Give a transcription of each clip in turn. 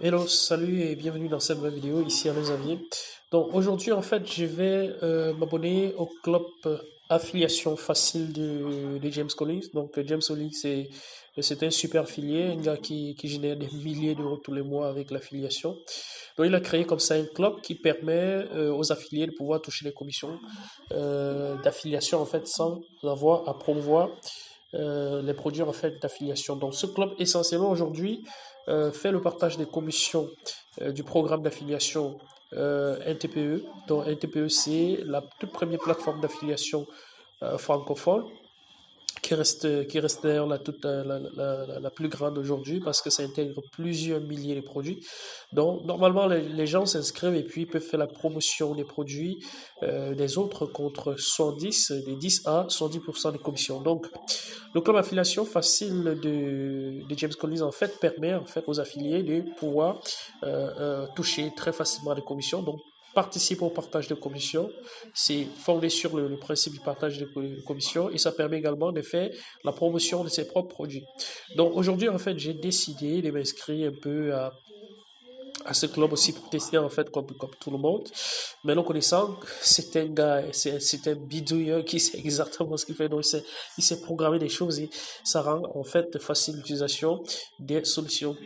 Hello, salut et bienvenue dans cette nouvelle vidéo, ici Alain Xavier. Donc aujourd'hui en fait je vais m'abonner au club affiliation facile de James Collins. Donc James Collins c'est un super affilié, un gars qui génère des milliers d'euros tous les mois avec l'affiliation. Donc il a créé comme ça un club qui permet aux affiliés de pouvoir toucher les commissions d'affiliation en fait sans avoir à promouvoir les produits en fait d'affiliation. Donc ce club essentiellement aujourd'hui fait le partage des commissions du programme d'affiliation NTPE. Donc NTPE c'est la toute première plateforme d'affiliation francophone qui reste d'ailleurs la plus grande aujourd'hui parce que ça intègre plusieurs milliers de produits. Donc, normalement, les gens s'inscrivent et puis peuvent faire la promotion des produits des autres contre 110, des 10 à 110% des commissions. Donc, le club affiliation facile de James Collins en fait permet en fait aux affiliés de pouvoir toucher très facilement des commissions. Donc, participe au partage de commissions. C'est fondé sur le principe du partage de commissions et ça permet également de faire la promotion de ses propres produits. Donc aujourd'hui, en fait, j'ai décidé de m'inscrire un peu à ce club aussi pour tester en fait comme tout le monde. Mais le connaissant, c'est un gars, c'est un bidouilleur qui sait exactement ce qu'il fait. Donc il sait programmer des choses et ça rend en fait facile l'utilisation des solutions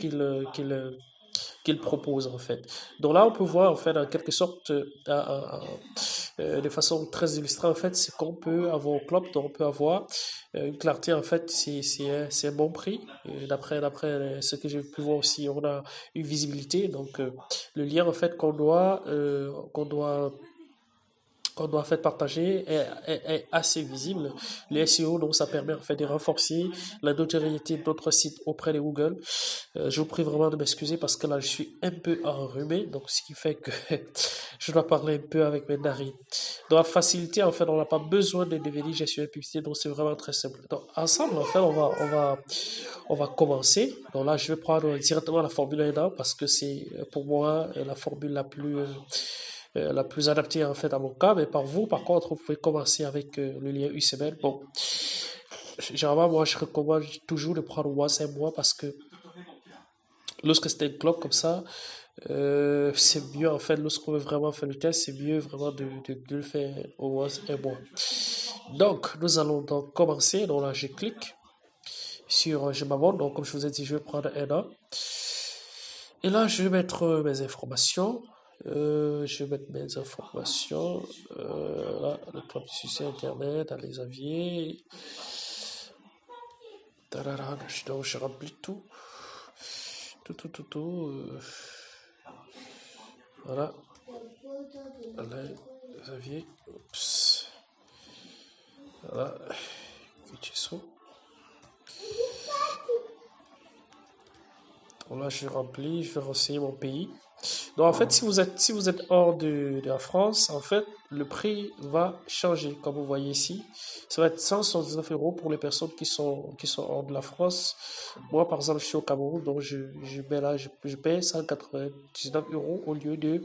qu'il propose en fait. Donc là, on peut voir en fait en quelque sorte, de façon très illustrée en fait, c'est qu'on peut avoir au club, donc on peut avoir une clarté en fait, c'est un bon prix. D'après ce que j'ai pu voir aussi, on a une visibilité, donc le lien en fait qu'on doit en fait partager est assez visible. Les SEO, donc ça permet en fait de renforcer la notoriété de notre site auprès de Google. Je vous prie vraiment de m'excuser parce que là je suis un peu enrhumé, donc ce qui fait que je dois parler un peu avec mes narines. Dans la facilité, en fait, on n'a pas besoin de devenir gestionnaire de publicité, donc c'est vraiment très simple. Donc ensemble, en fait, on va commencer. Donc là, je vais prendre directement la formule 1 parce que c'est pour moi la formule la plus adaptée en fait à mon cas. Mais par vous, par contre, vous pouvez commencer avec le lien UCML. Bon, généralement, moi, je recommande toujours de prendre au moins 5 mois parce que lorsque c'est un club comme ça, c'est mieux en fait, lorsqu'on veut vraiment faire le test, c'est mieux vraiment de le faire au moins un mois. Donc, nous allons donc commencer. Donc là, je clique sur je m'abonne. Donc, comme je vous ai dit, je vais prendre un an. Et là, je vais mettre mes informations. Je vais mettre mes informations. Là, le club du succès internet, les aviers. Donc, je remplis tout. Tout. Voilà. Les aviers. Oups. Voilà. Donc là, je remplis, je vais renseigner mon pays. Donc en fait, si vous êtes hors de la France, en fait, le prix va changer. Comme vous voyez ici, ça va être 179 € pour les personnes qui sont hors de la France. Moi, par exemple, je suis au Cameroun, donc je mets là, je paye 199 € au lieu du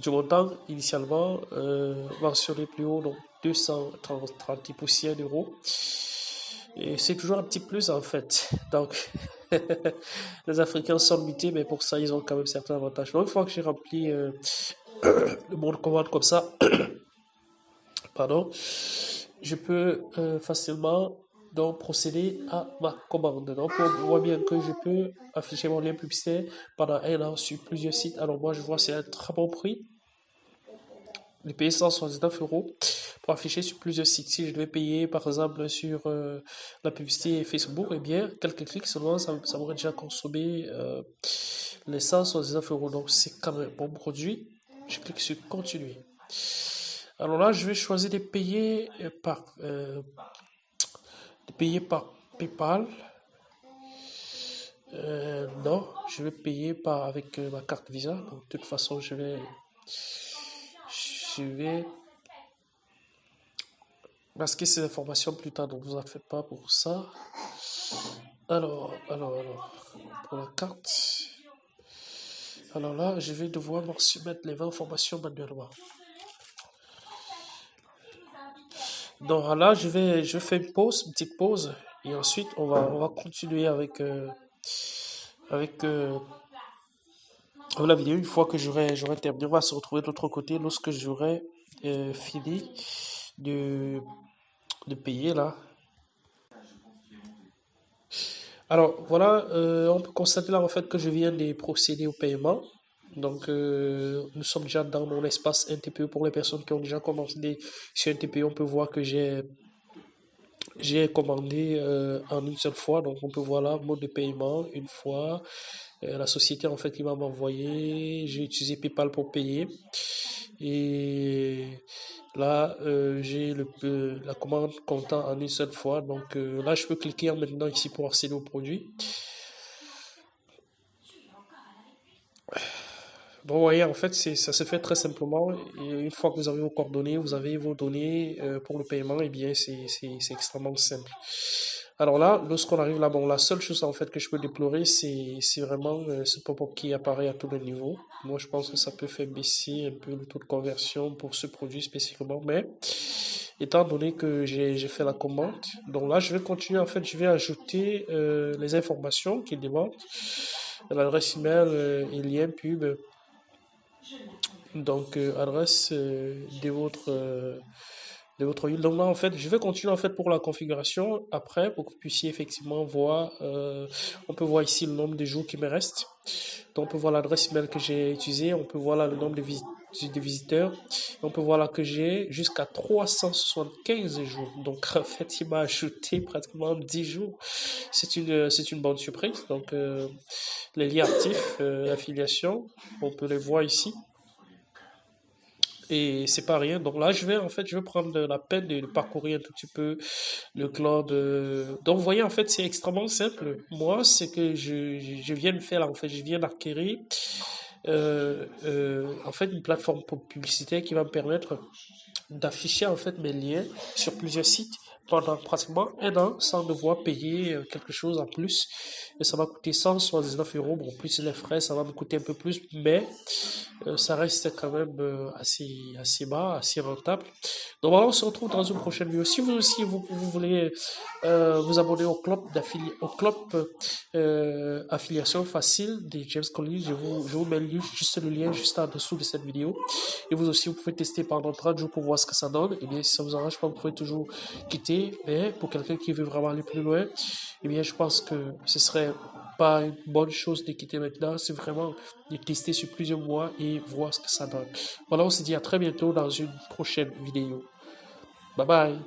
montant initialement mentionné plus haut, donc 230 poussières d'euros. Et c'est toujours un petit plus en fait. Donc, les Africains sont limités, mais pour ça, ils ont quand même certains avantages. Donc, une fois que j'ai rempli le bon de commande comme ça, pardon, je peux facilement donc procéder à ma commande. Donc, on voit bien que je peux afficher mon lien publicitaire pendant un an sur plusieurs sites. Alors, moi, je vois c'est un très bon prix de payer 179 € pour afficher sur plusieurs sites. Si je devais payer par exemple sur la publicité Facebook, eh bien, quelques clics seulement, ça m'aurait déjà consommé les 179 €. Donc c'est quand même un bon produit. Je clique sur continuer. Alors là, je vais choisir de payer par PayPal. Non, je vais payer avec ma carte Visa. Donc, de toute façon, je vais masquer ces informations plus tard, donc vous en faites pas pour ça. Alors, pour la carte, alors là, je vais devoir mettre les informations manuellement. Donc là, je fais une petite pause, et ensuite on va continuer avec avec la vidéo. Une fois que j'aurai terminé, on va se retrouver de l'autre côté lorsque j'aurai fini de, de payer là. Alors voilà, on peut constater là en fait que je viens de procéder au paiement. Donc nous sommes déjà dans mon espace NTPE. Pour les personnes qui ont déjà commandé sur NTPE, on peut voir que j'ai commandé en une seule fois. Donc on peut voir là mode de paiement une fois. La société en fait qui m'a envoyé, j'ai utilisé PayPal pour payer. Et là, j'ai la commande comptant en une seule fois. Donc là, je peux cliquer maintenant ici pour accéder au produit. Donc, vous voyez, en fait, ça se fait très simplement. Et une fois que vous avez vos coordonnées, vous avez vos données pour le paiement, et bien, c'est extrêmement simple. Alors là, lorsqu'on arrive là, bon, la seule chose en fait que je peux déplorer, c'est vraiment ce pop-up qui apparaît à tous les niveaux. Moi, je pense que ça peut faire baisser un peu le taux de conversion pour ce produit spécifiquement, mais étant donné que j'ai fait la commande, donc là, je vais continuer. En fait, je vais ajouter les informations qu'il demande, l'adresse email et lien pub. Donc, adresse de votre île. Donc là, en fait, je vais continuer en fait pour la configuration après pour que vous puissiez effectivement voir. On peut voir ici le nombre de jours qui me reste. Donc, on peut voir l'adresse email que j'ai utilisée. On peut voir là le nombre de visiteurs. Et on peut voir là que j'ai jusqu'à 375 jours. Donc, en fait, il m'a ajouté pratiquement 10 jours. C'est une bonne surprise. Donc, les liens actifs, l'affiliation, on peut les voir ici. Et c'est pas rien. Donc là, je vais prendre la peine de parcourir un tout petit peu le club. Donc, vous voyez, en fait, c'est extrêmement simple. Moi, c'est que je viens de faire là, en fait, je viens d'acquérir, en fait, une plateforme publicitaire qui va me permettre d'afficher, en fait, mes liens sur plusieurs sites pendant pratiquement un an sans devoir payer quelque chose en plus. Et ça va coûter 179 euros. Bon, plus les frais, ça va me coûter un peu plus, mais ça reste quand même assez bas, assez rentable. Donc voilà, on se retrouve dans une prochaine vidéo. Si vous aussi vous voulez vous abonner au club affiliation facile des James Collins, je vous mets juste le lien juste en dessous de cette vidéo. Et vous aussi, vous pouvez tester pendant 30 jours pour voir ce que ça donne. Et bien, si ça vous arrange pas, vous pouvez toujours quitter. Mais pour quelqu'un qui veut vraiment aller plus loin, et bien, je pense que ce serait pas une bonne chose de quitter maintenant. C'est vraiment de tester sur plusieurs mois et voir ce que ça donne. Voilà, on se dit à très bientôt dans une prochaine vidéo. Bye bye.